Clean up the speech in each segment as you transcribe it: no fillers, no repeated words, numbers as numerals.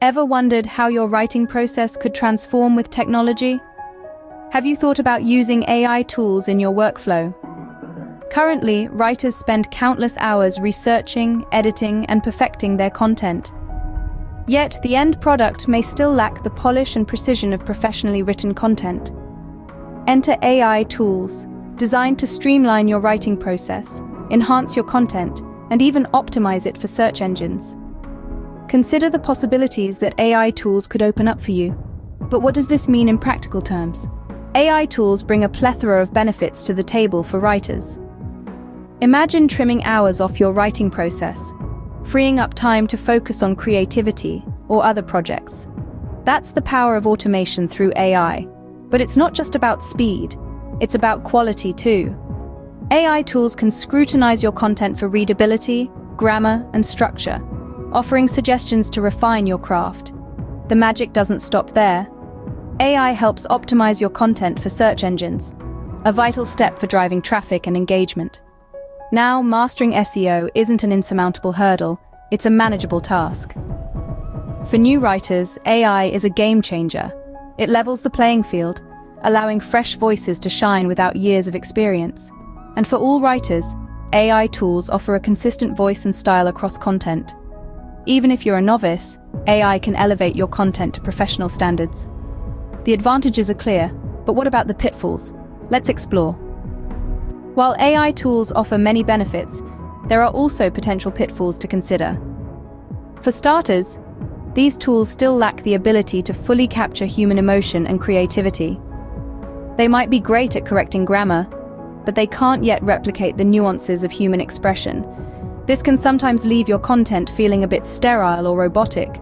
Ever wondered how your writing process could transform with technology? Have you thought about using AI tools in your workflow? Currently, writers spend countless hours researching, editing, and perfecting their content. Yet, the end product may still lack the polish and precision of professionally written content. Enter AI tools, designed to streamline your writing process, enhance your content, and even optimize it for search engines. Consider the possibilities that AI tools could open up for you. But what does this mean in practical terms? AI tools bring a plethora of benefits to the table for writers. Imagine trimming hours off your writing process, freeing up time to focus on creativity or other projects. That's the power of automation through AI. But it's not just about speed, it's about quality too. AI tools can scrutinize your content for readability, grammar, and structure, offering suggestions to refine your craft. The magic doesn't stop there. AI helps optimize your content for search engines, a vital step for driving traffic and engagement. Now, mastering SEO isn't an insurmountable hurdle, it's a manageable task. For new writers, AI is a game changer. It levels the playing field, allowing fresh voices to shine without years of experience. And for all writers, AI tools offer a consistent voice and style across content. Even if you're a novice, AI can elevate your content to professional standards. The advantages are clear, but what about the pitfalls? Let's explore. While AI tools offer many benefits, there are also potential pitfalls to consider. For starters, these tools still lack the ability to fully capture human emotion and creativity. They might be great at correcting grammar, but they can't yet replicate the nuances of human expression. This can sometimes leave your content feeling a bit sterile or robotic.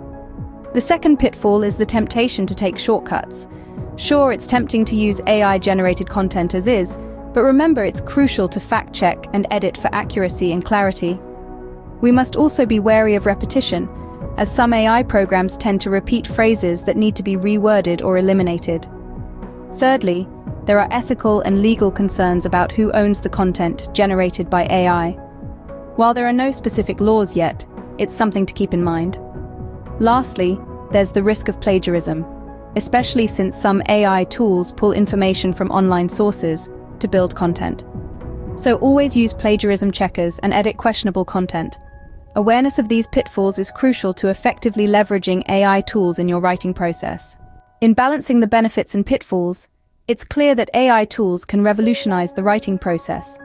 The second pitfall is the temptation to take shortcuts. Sure, it's tempting to use AI-generated content as is, but remember it's crucial to fact-check and edit for accuracy and clarity. We must also be wary of repetition, as some AI programs tend to repeat phrases that need to be reworded or eliminated. Thirdly, there are ethical and legal concerns about who owns the content generated by AI. While there are no specific laws yet, it's something to keep in mind. Lastly, there's the risk of plagiarism, especially since some AI tools pull information from online sources to build content. So always use plagiarism checkers and edit questionable content. Awareness of these pitfalls is crucial to effectively leveraging AI tools in your writing process. In balancing the benefits and pitfalls, it's clear that AI tools can revolutionize the writing process.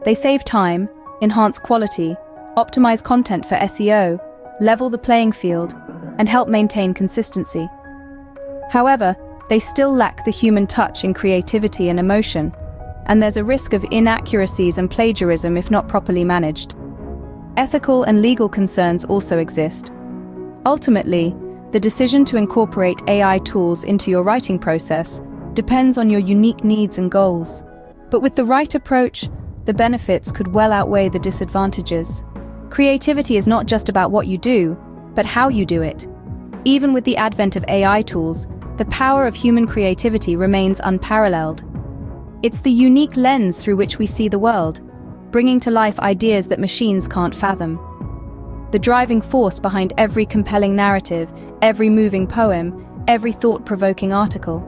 They save time, enhance quality, optimize content for SEO, level the playing field, and help maintain consistency. However, they still lack the human touch in creativity and emotion, and there's a risk of inaccuracies and plagiarism if not properly managed. Ethical and legal concerns also exist. Ultimately, the decision to incorporate AI tools into your writing process depends on your unique needs and goals. But with the right approach, the benefits could well outweigh the disadvantages. Creativity is not just about what you do, but how you do it. Even with the advent of AI tools, the power of human creativity remains unparalleled. It's the unique lens through which we see the world, bringing to life ideas that machines can't fathom. The driving force behind every compelling narrative, every moving poem, every thought-provoking article.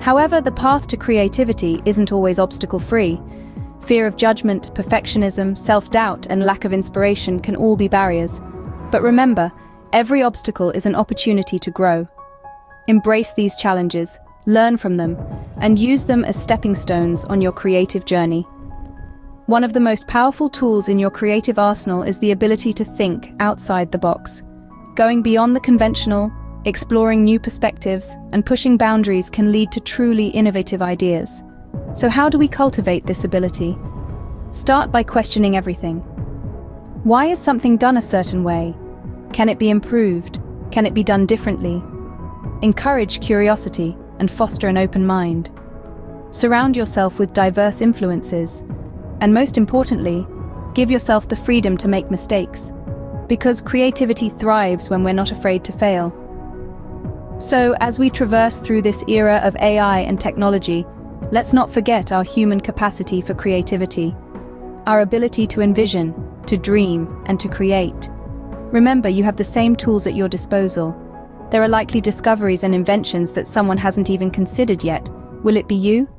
However, the path to creativity isn't always obstacle-free. Fear of judgment, perfectionism, self-doubt, and lack of inspiration can all be barriers. But remember, every obstacle is an opportunity to grow. Embrace these challenges, learn from them, and use them as stepping stones on your creative journey. One of the most powerful tools in your creative arsenal is the ability to think outside the box. Going beyond the conventional, exploring new perspectives, and pushing boundaries can lead to truly innovative ideas. So how do we cultivate this ability? Start by questioning everything. Why is something done a certain way? Can it be improved? Can it be done differently? Encourage curiosity and foster an open mind. Surround yourself with diverse influences. And most importantly, give yourself the freedom to make mistakes. Because creativity thrives when we're not afraid to fail. So, as we traverse through this era of AI and technology, let's not forget our human capacity for creativity. Our ability to envision, to dream, and to create. Remember, you have the same tools at your disposal. There are likely discoveries and inventions that someone hasn't even considered yet. Will it be you?